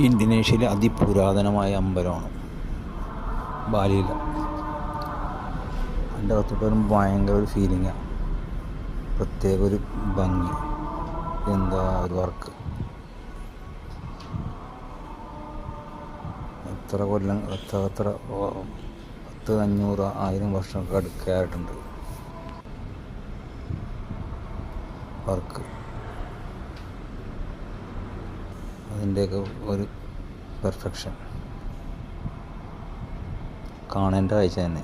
ഇന്തോനേഷ്യയിലെ അതിപുരാതനമായ അമ്പലമാണ് ബാലിയില. അതിൻ്റെ അകത്തോട്ട് വരുമ്പോൾ ഭയങ്കര ഒരു ഫീലിങ്ങാണ്, പ്രത്യേക ഒരു ഭംഗി, എന്താ ഒരു വർക്ക്. എത്ര കൊല്ലം എത്ര 10, 500, 1000 വർഷമൊക്കെ അടുക്കായിട്ടുണ്ട് വർക്ക്. അതിൻ്റെയൊക്കെ ഒരു പെർഫെക്ഷൻ കാണേണ്ട കാഴ്ച തന്നെ.